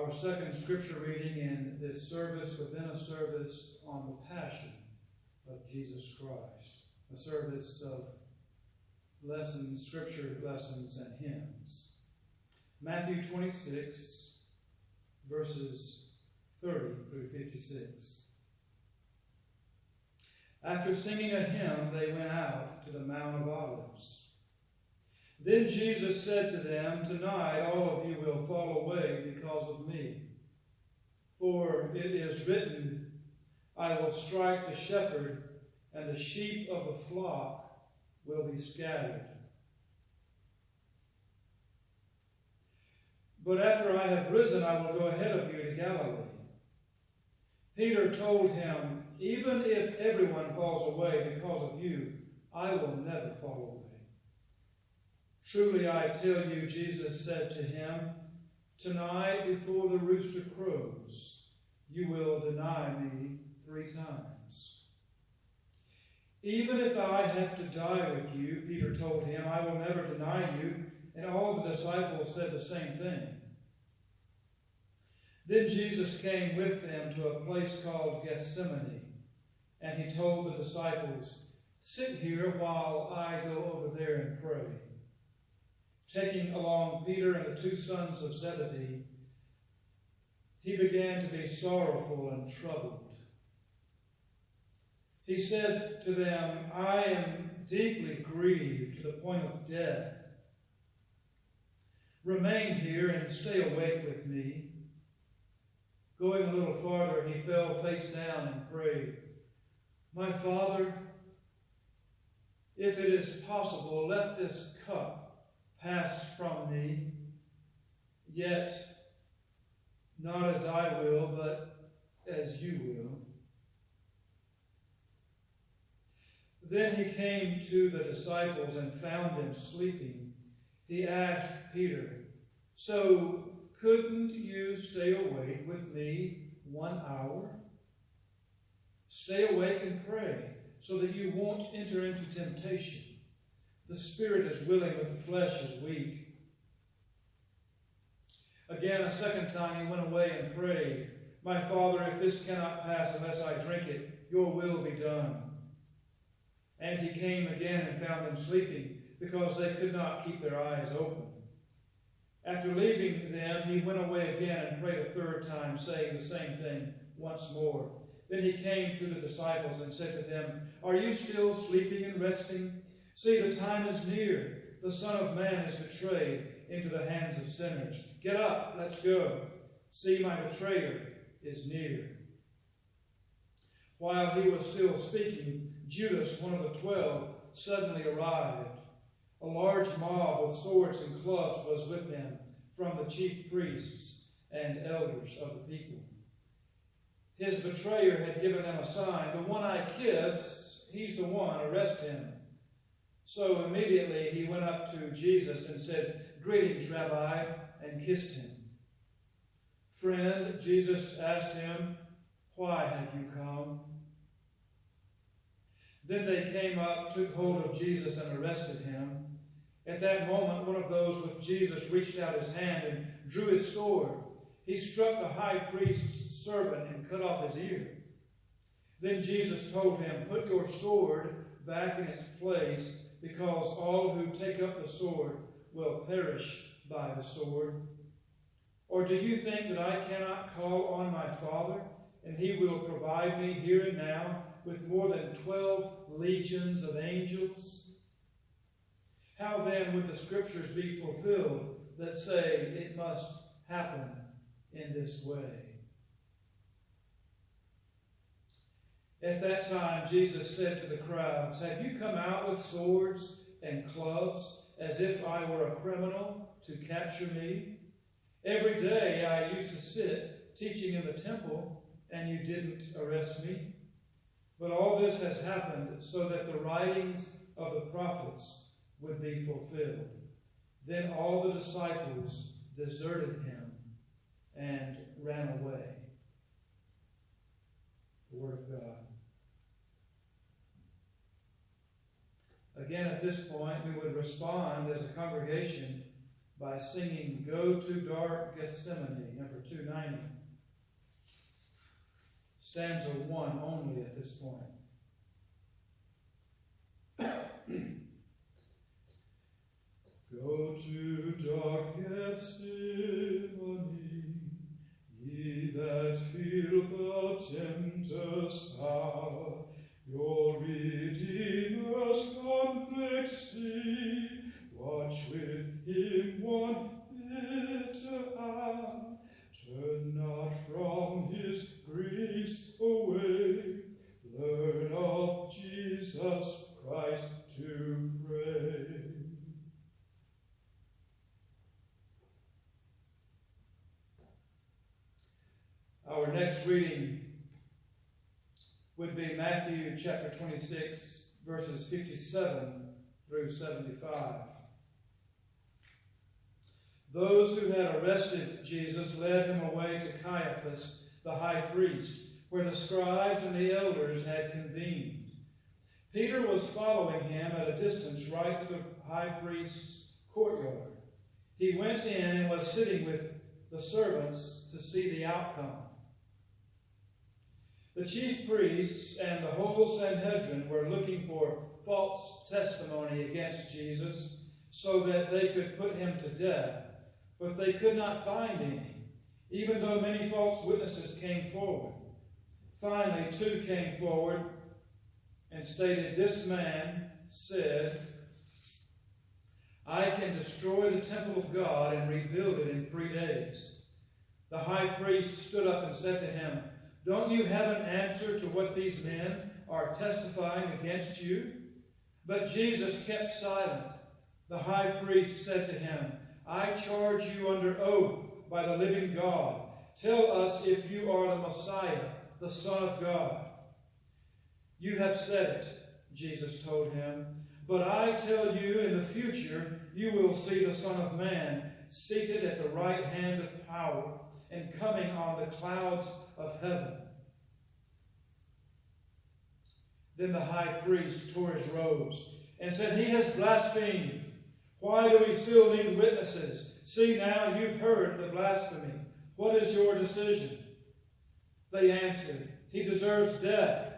our second scripture reading in this service within a service on the Passion of Jesus Christ, a service of lessons, scripture lessons, and hymns. Matthew 26, verses 30 through 56. After singing a hymn, they went out to the Mount of Olives. Then Jesus said to them, "Tonight all of you will fall away because of me. For it is written, I will strike the shepherd, and the sheep of the flock will be scattered. But after I have risen, I will go ahead of you to Galilee." Peter told him, "Even if everyone falls away because of you, I will never fall away." "Truly I tell you," Jesus said to him, "tonight before the rooster crows, you will deny me 3 times." "Even if I have to die with you," Peter told him, "I will never deny you." And all the disciples said the same thing. Then Jesus came with them to a place called Gethsemane, and he told the disciples, "Sit here while I go over there and pray." Taking along Peter and the 2 sons of Zebedee, he began to be sorrowful and troubled. He said to them, "I am deeply grieved to the point of death. Remain here and stay awake with me." Going a little farther, he fell face down and prayed, "My Father, if it is possible, let this cup pass from me, yet not as I will, but as you will." Then he came to the disciples and found them sleeping. He asked Peter, "So couldn't you stay awake with me 1 hour? Stay awake and pray, so that you won't enter into temptation. The spirit is willing, but the flesh is weak." Again, a second time he went away and prayed, "My Father, if this cannot pass unless I drink it, your will be done." And he came again and found them sleeping, because they could not keep their eyes open. After leaving them, he went away again and prayed a 3rd time, saying the same thing once more. Then he came to the disciples and said to them, "Are you still sleeping and resting? See, the time is near. The Son of Man is betrayed into the hands of sinners. Get up, let's go. See, my betrayer is near." While he was still speaking, Judas, one of the 12, suddenly arrived. A large mob with swords and clubs was with them, from the chief priests and elders of the people. His betrayer had given them a sign, "The one I kiss, he's the one, arrest him." So immediately he went up to Jesus and said, "Greetings, Rabbi," and kissed him. "Friend," Jesus asked him, "why have you come?" Then they came up, took hold of Jesus, and arrested him. At that moment, one of those with Jesus reached out his hand and drew his sword. He struck the high priest's servant and cut off his ear. Then Jesus told him, "Put your sword back in its place, because all who take up the sword will perish by the sword. Or do you think that I cannot call on my Father, and he will provide me here and now with more than 12 legions of angels? How then would the scriptures be fulfilled that say it must happen in this way?" At that time, Jesus said to the crowds, "Have you come out with swords and clubs as if I were a criminal to capture me? Every day I used to sit teaching in the temple, and you didn't arrest me. But all this has happened so that the writings of the prophets would be fulfilled." Then all the disciples deserted him and ran away. The Word of God. Again, at this point, we would respond as a congregation by singing Go to Dark Gethsemane, number 290. Stanza 1 only at this point. Go to dark Gethsemane, ye that feel the tempter's power, your Redeemer's conflict see. Watch with him one bitter hour, turn not from his griefs away. Learn of Jesus Christ to pray. Our next reading would be Matthew chapter 26, verses 57 through 75. Those who had arrested Jesus led him away to Caiaphas, the high priest, where the scribes and the elders had convened. Peter was following him at a distance right to the high priest's courtyard. He went in and was sitting with the servants to see the outcome. The chief priests and the whole Sanhedrin were looking for false testimony against Jesus so that they could put him to death, but they could not find any, even though many false witnesses came forward. Finally, 2 came forward and stated, "This man said, I can destroy the temple of God and rebuild it in 3 days." The high priest stood up and said to him, "Don't you have an answer to what these men are testifying against you?" But Jesus kept silent. The high priest said to him, "I charge you under oath by the living God. Tell us if you are the Messiah, the Son of God." "You have said it," Jesus told him. "But I tell you, in the future, you will see the Son of Man seated at the right hand of power and coming on the clouds of heaven." Then the high priest tore his robes and said, "He has blasphemed. Why do we still need witnesses? See now, you've heard the blasphemy. What is your decision?" They answered, "He deserves death."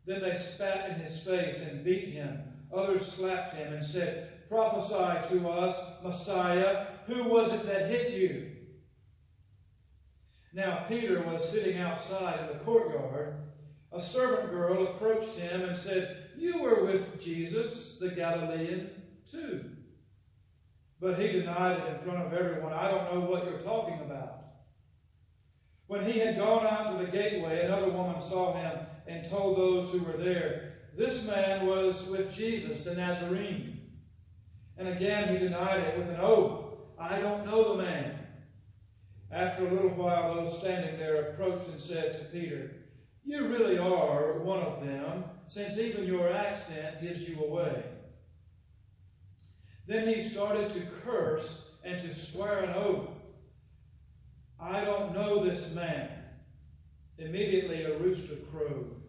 Then they spat in his face and beat him. Others slapped him and said, "Prophesy to us, Messiah, who was it that hit you?" Now Peter was sitting outside in the courtyard. A servant girl approached him and said, "You were with Jesus, the Galilean, too." But he denied it in front of everyone. "I don't know what you're talking about." When he had gone out to the gateway, another woman saw him and told those who were there, "This man was with Jesus, the Nazarene." And again he denied it with an oath, "I don't know the man." After a little while, those standing there approached and said to Peter, "You really are one of them, since even your accent gives you away." Then he started to curse and to swear an oath. "I don't know this man." Immediately a rooster crowed,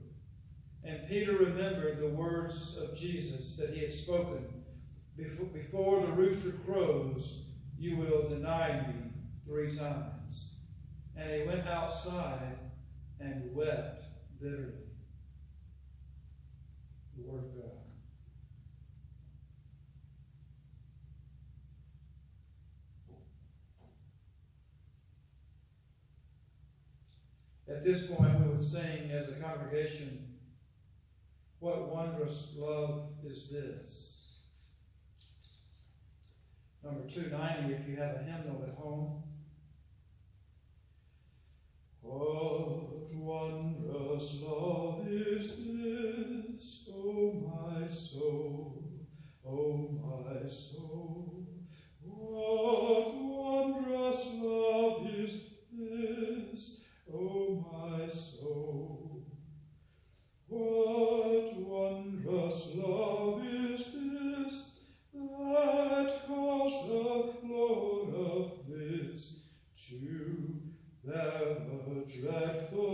and Peter remembered the words of Jesus that he had spoken, "Before the rooster crows, you will deny me 3 times." And he went outside and wept bitterly. The Word of God. At this point, we would sing as a congregation, "What wondrous love is this?" Number 290, if you have a hymnal at home. What wondrous love is this, O my soul, O my soul? What wondrous love is this, O my soul? What wondrous love is this that calls the Lord of bliss to bear the dreadful